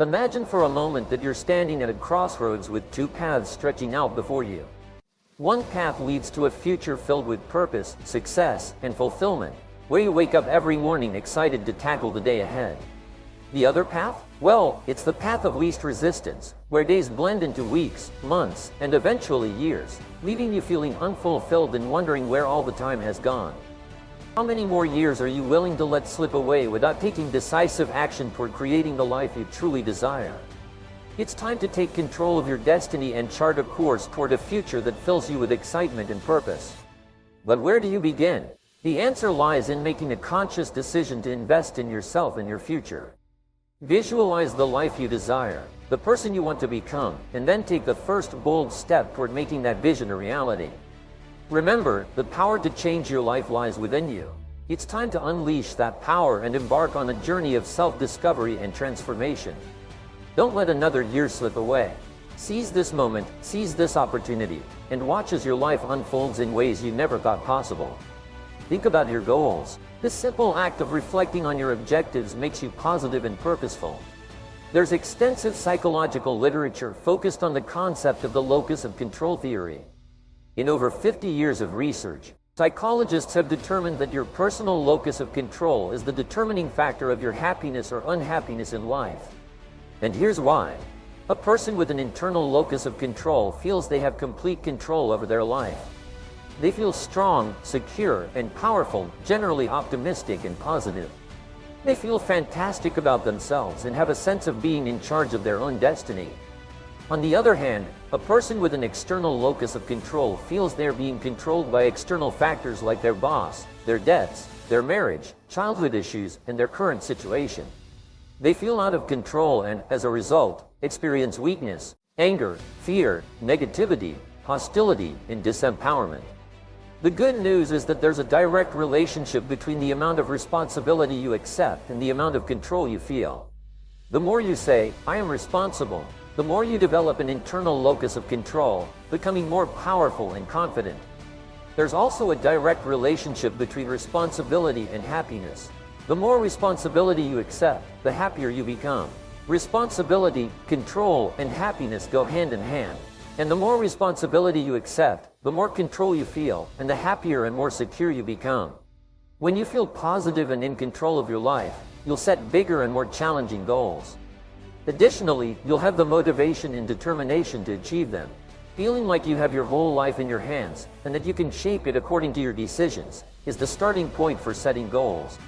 Imagine for a moment that you're standing at a crossroads with two paths stretching out before you. One path leads to a future filled with purpose, success, and fulfillment, where you wake up every morning excited to tackle the day ahead. The other path? Well, it's the path of least resistance, where days blend into weeks, months, and eventually years, leaving you feeling unfulfilled and wondering where all the time has gone. How many more years are you willing to let slip away without taking decisive action toward creating the life you truly desire? It's time to take control of your destiny and chart a course toward a future that fills you with excitement and purpose. But where do you begin? The answer lies in making a conscious decision to invest in yourself and your future. Visualize the life you desire, the person you want to become, and then take the first bold step toward making that vision a reality. Remember, the power to change your life lies within you. It's time to unleash that power and embark on a journey of self-discovery and transformation. Don't let another year slip away. Seize this moment, seize this opportunity, and watch as your life unfolds in ways you never thought possible. Think about your goals. This simple act of reflecting on your objectives makes you positive and purposeful. There's extensive psychological literature focused on the concept of the locus of control theory. In over 50 years of research, psychologists have determined that your personal locus of control is the determining factor of your happiness or unhappiness in life. And here's why. A person with an internal locus of control feels they have complete control over their life. They feel strong, secure, and powerful, generally optimistic and positive. They feel fantastic about themselves and have a sense of being in charge of their own destiny. On the other hand, a person with an external locus of control feels they're being controlled by external factors like their boss, their debts, their marriage, childhood issues, and their current situation. They feel out of control and, as a result, experience weakness, anger, fear, negativity, hostility, and disempowerment. The good news is that there's a direct relationship between the amount of responsibility you accept and the amount of control you feel. The more you say, "I am responsible," the more you develop an internal locus of control, becoming more powerful and confident. There's also a direct relationship between responsibility and happiness. The more responsibility you accept, the happier you become. Responsibility, control, and happiness go hand in hand. And the more responsibility you accept, the more control you feel, and the happier and more secure you become. When you feel positive and in control of your life, you'll set bigger and more challenging goals. Additionally, you'll have the motivation and determination to achieve them. Feeling like you have your whole life in your hands, and that you can shape it according to your decisions, is the starting point for setting goals.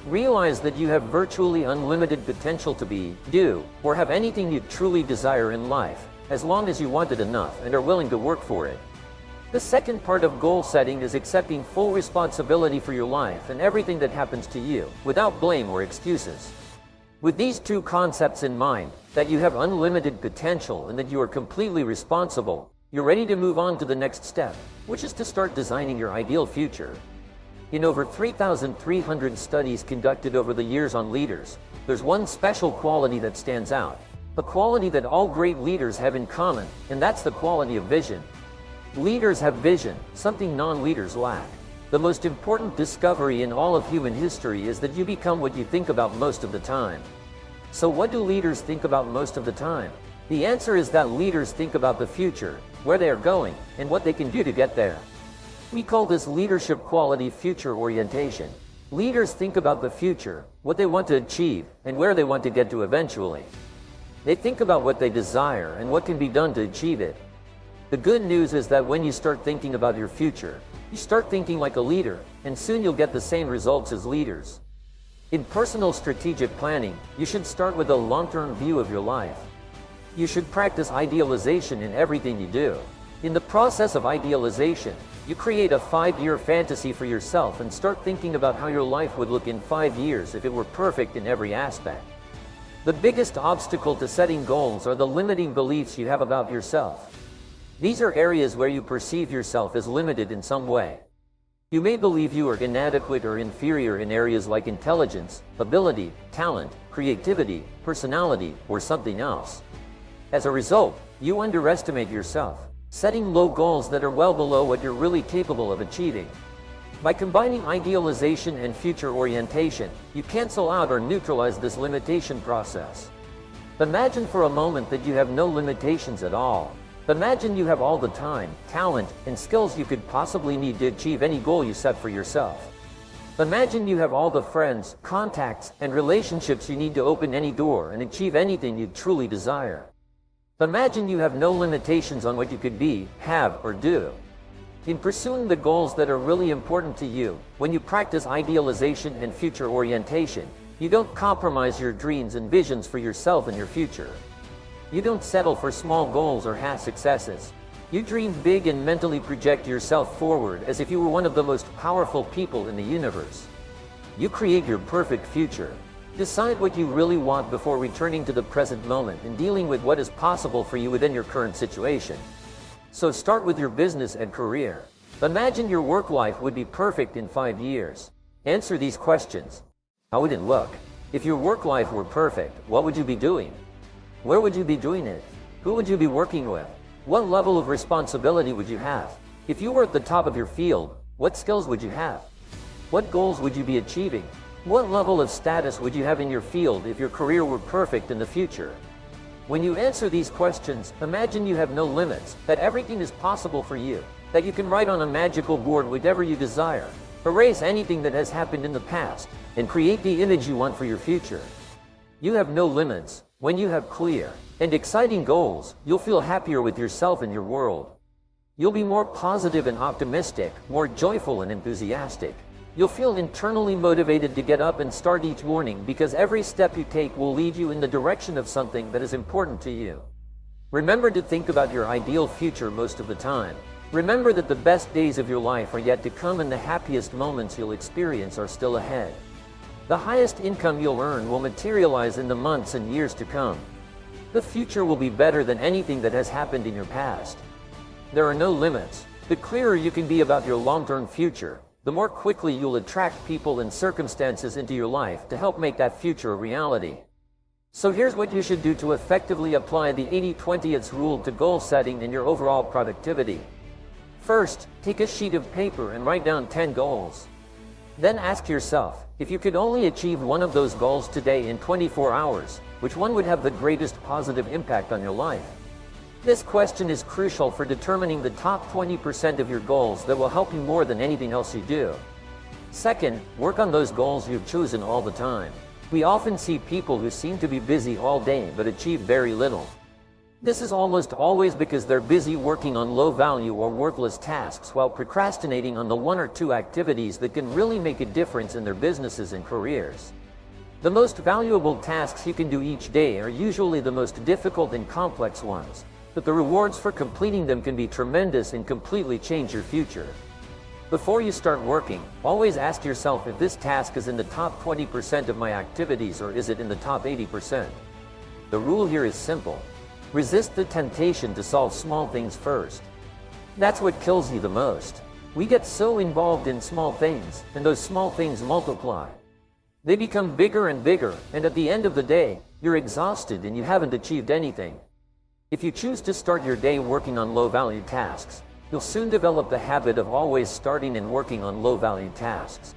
Realize that you have virtually unlimited potential to be, do, or have anything you truly desire in life, as long as you want it enough and are willing to work for it. The second part of goal setting is accepting full responsibility for your life and everything that happens to you, without blame or excuses. With these two concepts in mind, that you have unlimited potential and that you are completely responsible, you're ready to move on to the next step, which is to start designing your ideal future. In over 3,300 studies conducted over the years on leaders, there's one special quality that stands out, a quality that all great leaders have in common, and that's the quality of vision. Leaders have vision, something non-leaders lack. The most important discovery in all of human history is that you become what you think about most of the time. So what do leaders think about most of the time? The answer is that leaders think about the future, where they are going, and what they can do to get there. We call this leadership quality future orientation. Leaders think about the future, what they want to achieve, and where they want to get to eventually. They think about what they desire and what can be done to achieve it. The good news is that when you start thinking about your future, you start thinking like a leader, and soon you'll get the same results as leaders. In personal strategic planning, you should start with a long-term view of your life. You should practice idealization in everything you do. In the process of idealization, you create a 5-year fantasy for yourself and start thinking about how your life would look in 5 years if it were perfect in every aspect. The biggest obstacle to setting goals are the limiting beliefs you have about yourself. These are areas where you perceive yourself as limited in some way. You may believe you are inadequate or inferior in areas like intelligence, ability, talent, creativity, personality, or something else. As a result, you underestimate yourself, setting low goals that are well below what you're really capable of achieving. By combining idealization and future orientation, you cancel out or neutralize this limitation process. Imagine for a moment that you have no limitations at all. Imagine you have all the time, talent, and skills you could possibly need to achieve any goal you set for yourself. Imagine you have all the friends, contacts, and relationships you need to open any door and achieve anything you truly desire. Imagine you have no limitations on what you could be, have, or do. In pursuing the goals that are really important to you, when you practice idealization and future orientation, you don't compromise your dreams and visions for yourself and your future. You don't settle for small goals or half successes. You dream big and mentally project yourself forward as if you were one of the most powerful people in the universe. You create your perfect future. Decide what you really want before returning to the present moment and dealing with what is possible for you within your current situation. So start with your business and career. Imagine your work life would be perfect in 5 years. Answer these questions. How would it look? If your work life were perfect, what would you be doing? Where would you be doing it? Who would you be working with? What level of responsibility would you have? If you were at the top of your field, what skills would you have? What goals would you be achieving? What level of status would you have in your field if your career were perfect in the future? When you answer these questions, imagine you have no limits, that everything is possible for you, that you can write on a magical board whatever you desire, erase anything that has happened in the past, and create the image you want for your future. You have no limits. When you have clear and exciting goals, you'll feel happier with yourself and your world. You'll be more positive and optimistic, more joyful and enthusiastic. You'll feel internally motivated to get up and start each morning because every step you take will lead you in the direction of something that is important to you. Remember to think about your ideal future most of the time. Remember that the best days of your life are yet to come and the happiest moments you'll experience are still ahead. The highest income you'll earn will materialize in the months and years to come. The future will be better than anything that has happened in your past. There are no limits. The clearer you can be about your long-term future, the more quickly you'll attract people and circumstances into your life to help make that future a reality. So here's what you should do to effectively apply the 80-20 rule to goal setting and your overall productivity. First, take a sheet of paper and write down 10 goals. Then ask yourself, if you could only achieve one of those goals today in 24 hours, which one would have the greatest positive impact on your life? This question is crucial for determining the top 20% of your goals that will help you more than anything else you do. Second, work on those goals you've chosen all the time. We often see people who seem to be busy all day but achieve very little. This is almost always because they're busy working on low-value or worthless tasks while procrastinating on the 1 or 2 activities that can really make a difference in their businesses and careers. The most valuable tasks you can do each day are usually the most difficult and complex ones, but the rewards for completing them can be tremendous and completely change your future. Before you start working, always ask yourself if this task is in the top 20% of my activities or is it in the top 80%. The rule here is simple. Resist the temptation to solve small things first. That's what kills you the most. We get so involved in small things, and those small things multiply. They become bigger and bigger, and at the end of the day, you're exhausted and you haven't achieved anything. If you choose to start your day working on low-value tasks, you'll soon develop the habit of always starting and working on low-value tasks.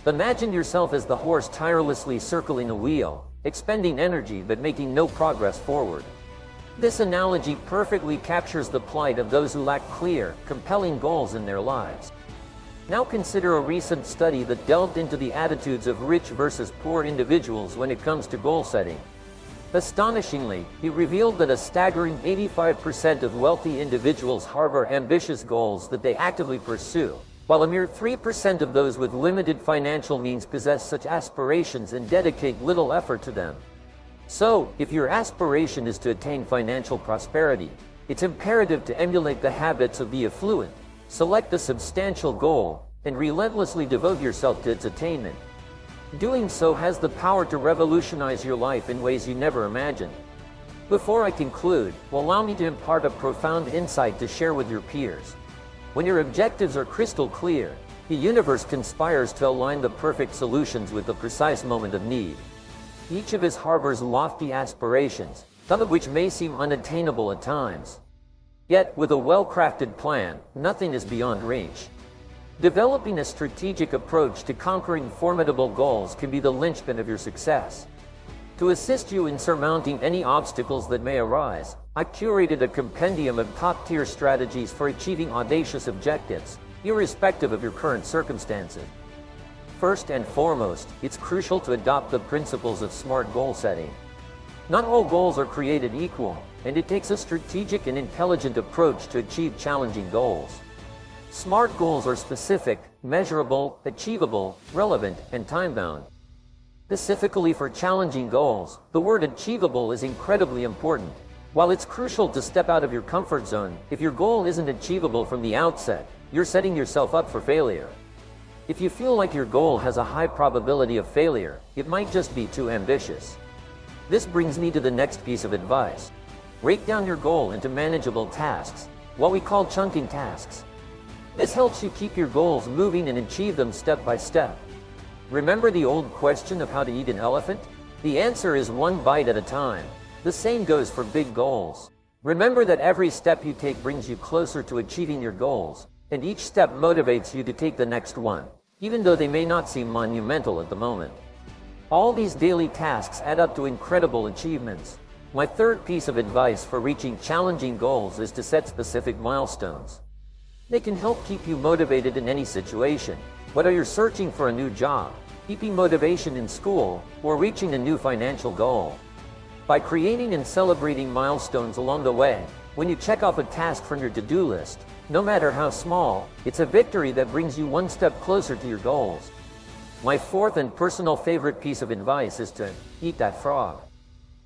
Imagine yourself as the horse tirelessly circling a wheel, expending energy but making no progress forward. This analogy perfectly captures the plight of those who lack clear, compelling goals in their lives. Now consider a recent study that delved into the attitudes of rich versus poor individuals when it comes to goal setting. Astonishingly, it revealed that a staggering 85% of wealthy individuals harbor ambitious goals that they actively pursue, while a mere 3% of those with limited financial means possess such aspirations and dedicate little effort to them. So, if your aspiration is to attain financial prosperity, it's imperative to emulate the habits of the affluent, select a substantial goal, and relentlessly devote yourself to its attainment. Doing so has the power to revolutionize your life in ways you never imagined. Before I conclude, allow me to impart a profound insight to share with your peers. When your objectives are crystal clear, the universe conspires to align the perfect solutions with the precise moment of need. Each of us harbors lofty aspirations, some of which may seem unattainable at times. Yet, with a well-crafted plan, nothing is beyond reach. Developing a strategic approach to conquering formidable goals can be the linchpin of your success. To assist you in surmounting any obstacles that may arise, I curated a compendium of top-tier strategies for achieving audacious objectives, irrespective of your current circumstances. First and foremost, it's crucial to adopt the principles of SMART goal setting. Not all goals are created equal, and it takes a strategic and intelligent approach to achieve challenging goals. SMART goals are specific, measurable, achievable, relevant, and time-bound. Specifically for challenging goals, the word achievable is incredibly important. While it's crucial to step out of your comfort zone, if your goal isn't achievable from the outset, you're setting yourself up for failure. If you feel like your goal has a high probability of failure, it might just be too ambitious. This brings me to the next piece of advice. Break down your goal into manageable tasks, what we call chunking tasks. This helps you keep your goals moving and achieve them step by step. Remember the old question of how to eat an elephant? The answer is one bite at a time. The same goes for big goals. Remember that every step you take brings you closer to achieving your goals, and each step motivates you to take the next one, even though they may not seem monumental at the moment. All these daily tasks add up to incredible achievements. My third piece of advice for reaching challenging goals is to set specific milestones. They can help keep you motivated in any situation, whether you're searching for a new job, keeping motivation in school, or reaching a new financial goal. By creating and celebrating milestones along the way, when you check off a task from your to-do list, no matter how small, it's a victory that brings you one step closer to your goals. My fourth and personal favorite piece of advice is to eat that frog.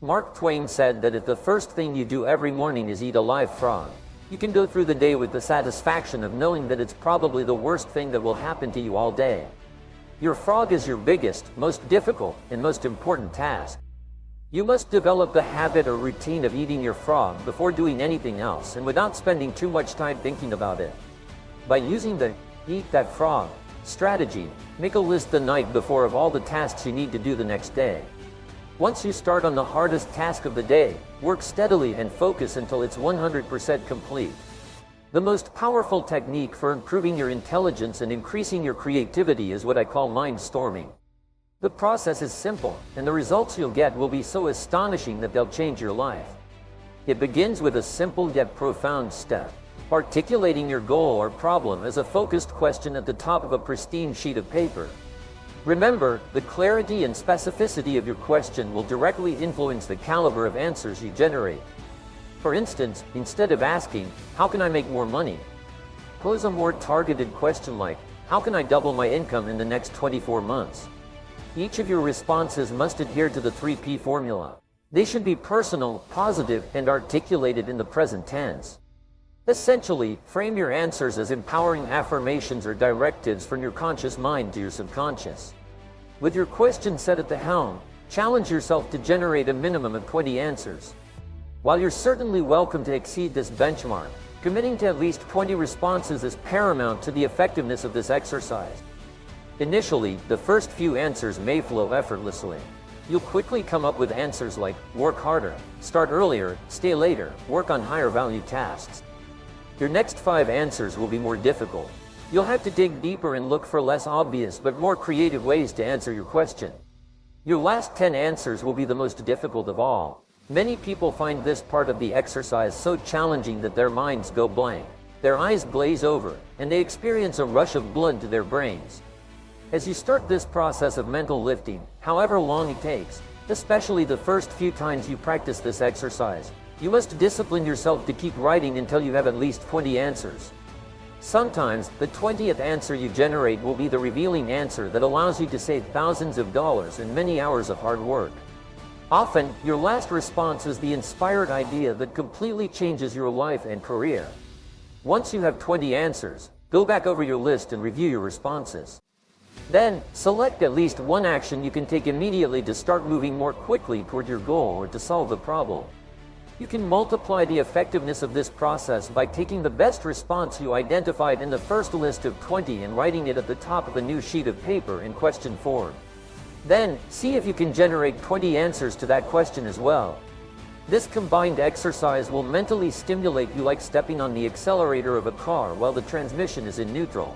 Mark Twain said that if the first thing you do every morning is eat a live frog, you can go through the day with the satisfaction of knowing that it's probably the worst thing that will happen to you all day. Your frog is your biggest, most difficult, and most important task. You must develop the habit or routine of eating your frog before doing anything else and without spending too much time thinking about it. By using the eat that frog strategy, make a list the night before of all the tasks you need to do the next day. Once you start on the hardest task of the day, work steadily and focus until it's 100% complete. The most powerful technique for improving your intelligence and increasing your creativity is what I call mind storming. The process is simple, and the results you'll get will be so astonishing that they'll change your life. It begins with a simple yet profound step. Articulating your goal or problem as a focused question at the top of a pristine sheet of paper. Remember, the clarity and specificity of your question will directly influence the caliber of answers you generate. For instance, instead of asking, "How can I make more money?" pose a more targeted question like, "How can I double my income in the next 24 months?" Each of your responses must adhere to the 3P formula. They should be personal, positive, and articulated in the present tense. Essentially, frame your answers as empowering affirmations or directives from your conscious mind to your subconscious. With your question set at the helm, challenge yourself to generate a minimum of 20 answers. While you're certainly welcome to exceed this benchmark, committing to at least 20 responses is paramount to the effectiveness of this exercise. Initially, the first few answers may flow effortlessly. You'll quickly come up with answers like, work harder, start earlier, stay later, work on higher value tasks. Your next 5 answers will be more difficult. You'll have to dig deeper and look for less obvious but more creative ways to answer your question. Your last 10 answers will be the most difficult of all. Many people find this part of the exercise so challenging that their minds go blank, their eyes glaze over, and they experience a rush of blood to their brains. As you start this process of mental lifting, however long it takes, especially the first few times you practice this exercise, you must discipline yourself to keep writing until you have at least 20 answers. Sometimes, the 20th answer you generate will be the revealing answer that allows you to save thousands of dollars and many hours of hard work. Often, your last response is the inspired idea that completely changes your life and career. Once you have 20 answers, go back over your list and review your responses. Then, select at least one action you can take immediately to start moving more quickly toward your goal or to solve the problem. You can multiply the effectiveness of this process by taking the best response you identified in the first list of 20 and writing it at the top of a new sheet of paper in question form. Then, see if you can generate 20 answers to that question as well. This combined exercise will mentally stimulate you like stepping on the accelerator of a car while the transmission is in neutral.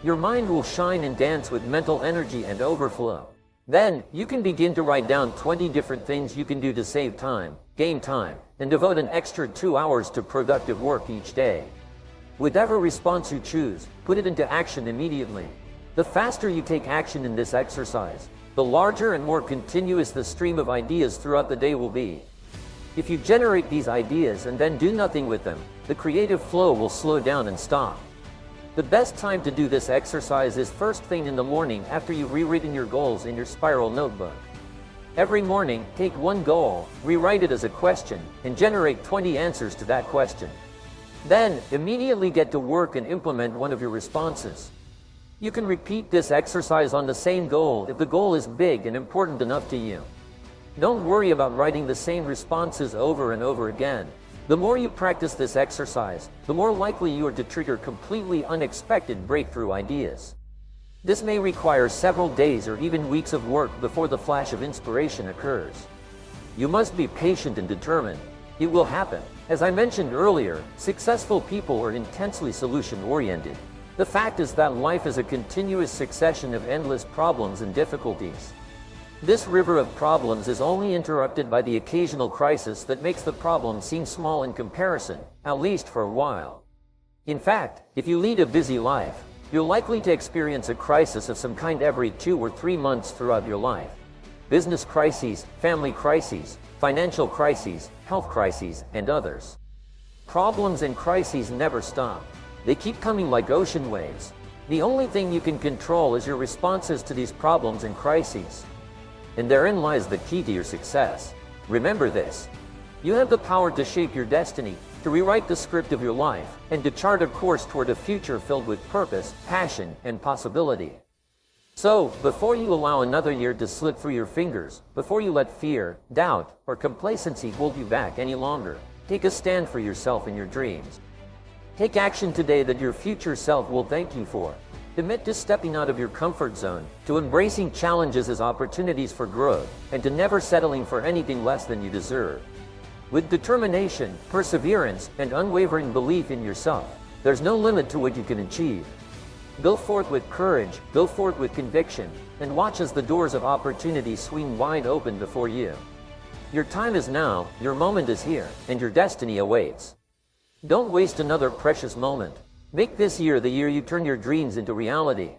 Your mind will shine and dance with mental energy and overflow. Then, you can begin to write down 20 different things you can do to save time, gain time, and devote an extra 2 hours to productive work each day. Whatever response you choose, put it into action immediately. The faster you take action in this exercise, the larger and more continuous the stream of ideas throughout the day will be. If you generate these ideas and then do nothing with them, the creative flow will slow down and stop. The best time to do this exercise is first thing in the morning after you've rewritten your goals in your spiral notebook. Every morning, take one goal, rewrite it as a question, and generate 20 answers to that question. Then, immediately get to work and implement one of your responses. You can repeat this exercise on the same goal if the goal is big and important enough to you. Don't worry about writing the same responses over and over again. The more you practice this exercise, the more likely you are to trigger completely unexpected breakthrough ideas. This may require several days or even weeks of work before the flash of inspiration occurs. You must be patient and determined. It will happen. As I mentioned earlier, successful people are intensely solution-oriented. The fact is that life is a continuous succession of endless problems and difficulties. This river of problems is only interrupted by the occasional crisis that makes the problem seem small in comparison, at least for a while. In fact, if you lead a busy life, you're likely to experience a crisis of some kind every 2 or 3 months throughout your life. Business crises, family crises, financial crises, health crises, and others. Problems and crises never stop. They keep coming like ocean waves. The only thing you can control is your responses to these problems and crises. And therein lies the key to your success. Remember this. You have the power to shape your destiny, to rewrite the script of your life, and to chart a course toward a future filled with purpose, passion, and possibility. So, before you allow another year to slip through your fingers, before you let fear, doubt, or complacency hold you back any longer, take a stand for yourself and your dreams. Take action today that your future self will thank you for. Commit to stepping out of your comfort zone, to embracing challenges as opportunities for growth, and to never settling for anything less than you deserve. With determination, perseverance, and unwavering belief in yourself, there's no limit to what you can achieve. Go forth with courage, go forth with conviction, and watch as the doors of opportunity swing wide open before you. Your time is now, your moment is here, and your destiny awaits. Don't waste another precious moment. Make this year the year you turn your dreams into reality.